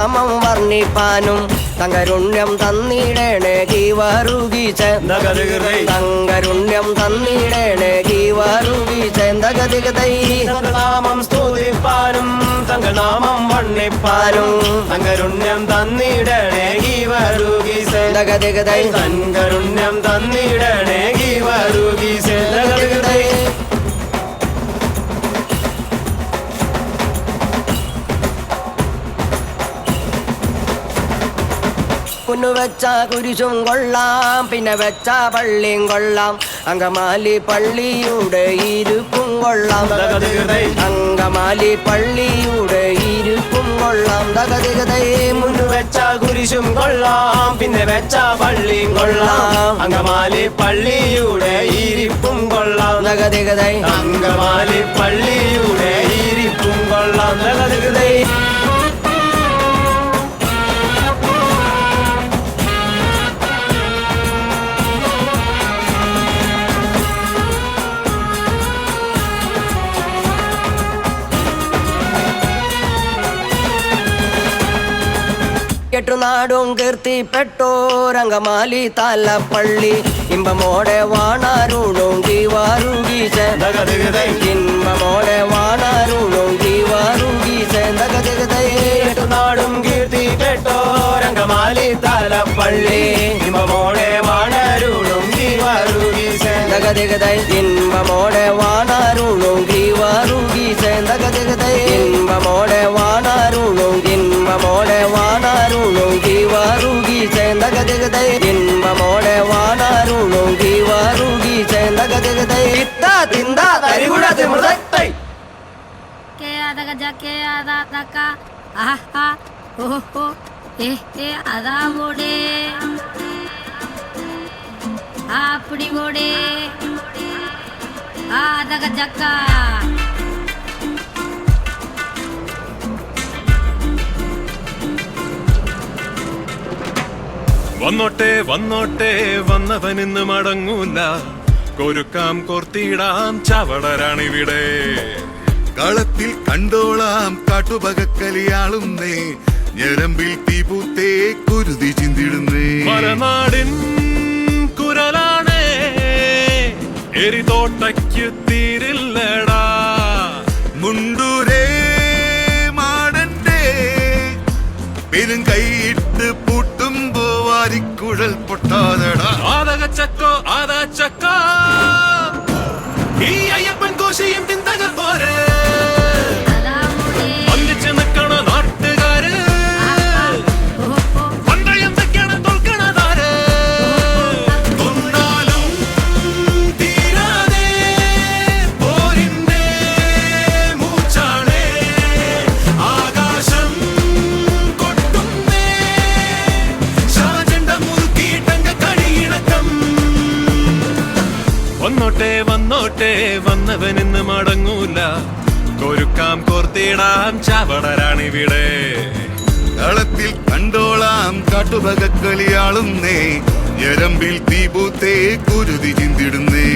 നാമം വർണ്ണിപ്പാനും തങ്കരുണ്യം തന്നിടേണേ ഗീവരുഗീച്ച് തങ്കരുണ്യം തന്നിടേണേ ഗീവരുഗീച്ച് തകതികതൈ നാമം സ്തുതിപ്പാനും തങ്കനാമം വർണ്ണിപ്പാനും തങ്കരുണ്യം തന്നിടണേ ഗീവരുഗീസേ തകതികതൈ തങ്കരുണ്യം തന്നിടണേ ഗീവരുഗീസേ തകതികതൈ കുന്നു വെച്ച കുരിശും കൊള്ളാം പിന്നെ വെച്ച പള്ളിയും കൊള്ളാം അങ്കമാലി പള്ളിയുടെ ഇരുപ്പും കൊള്ളാം അങ്കമാലി പള്ളിയുടെ ഇരുപ്പും കൊള്ളാം തകതികതൈ മുന്നു വെച്ച കുരിശും കൊള്ളാം പിന്നെ വെച്ച പള്ളിയും കൊള്ളാം അങ്കമാലി പള്ളിയുടെ ഇരിപ്പും കൊള്ളാം തകതികതൈ അങ്കമാലി പള്ളിയുടെ ഇരിപ്പും കൊള്ളാം തകതികതൈ കെട്ടുനാടും കീർത്തിപ്പെട്ടോരങ്കമാലി താലപ്പള്ളി ഇമ്പമോടെ വാണാരുളും ഗീവാരുഗീച്ച് ഇമ്പമോടെ വാണാരുളും ഗീവാരുഗീച്ച് നാടും കീർത്തിപ്പെട്ടോരങ്കമാലി താലപ്പള്ളി ഇമ്പമോടെ വാണാരുളും ഗീവാരുഗീച്ച് ഇമ്പമോടെ വാണാരുളും ഗീവാരുഗീച്ച് ഇമ്പമോടെ വാണാരുളും ഇമ്പമോടെ വാണാരുളും ഗീവാരുഗീച്ച് ഇമ്പമോടെ വാണാരുളും ഗീവാരുഗീച്ച് ഇത്ത തിന്ത തരികുട തിമൃതൈ ke ada gaja ke ada taka aha oh ada bode apdi bode ada gajaka വന്നോട്ടെ വന്നോട്ടെ വന്നവനിന്ന് മടങ്ങൂല കൊരുക്കാം കോർത്തിടാം ചവടരാണിവിടെ കളത്തിൽ കണ്ടോളാം കാട്ടുപകക്കലിയാളുന്നേ ഞരമ്പിൽ തീപൂത്തേ കുരുതി ചിന്തിടുന്നേ മലനാടിൻ കുരലാണേ എരിതോട്ടയ്ക്ക് തീരില്ലടാ മുണ്ടൂരേ മാടന്റെ പെരും കൈയിട്ട് പൂട്ടുമ്പോ വാരിക്കുഴൽ പൊട്ടാതടാ ആദകച്ചക്കോ ആദാച്ചക്കോ ഈ അയ്യപ്പൻ കോശിയും തിന്തക പോരെ ഒന്നിച്ച് നിൽക്കണ നാട്ടുകാര് പണ്ടയം വെക്കണം തോൽക്കണതാര് കൊണ്ടാലും തീരാതെ പോരിന്റെ മൂച്ചാണേ ആകാശം കൊട്ടുന്നേ ശാചണ്ട മുറുക്കിയിട്ടങ്ക കഴിയിണക്കം വന്നോട്ടെ വന്നോട്ടെ വന്നവനിന്ന് മടങ്ങൂല കൊരുക്കാം കോർത്തിടാം ചവടരാണിവിടെ കളത്തിൽ കണ്ടോളാം കാട്ടുപകക്കലിയാളുന്നേ ഞരമ്പിൽ തീപൂത്തേ കുരുതി ചിന്തിടുന്നേ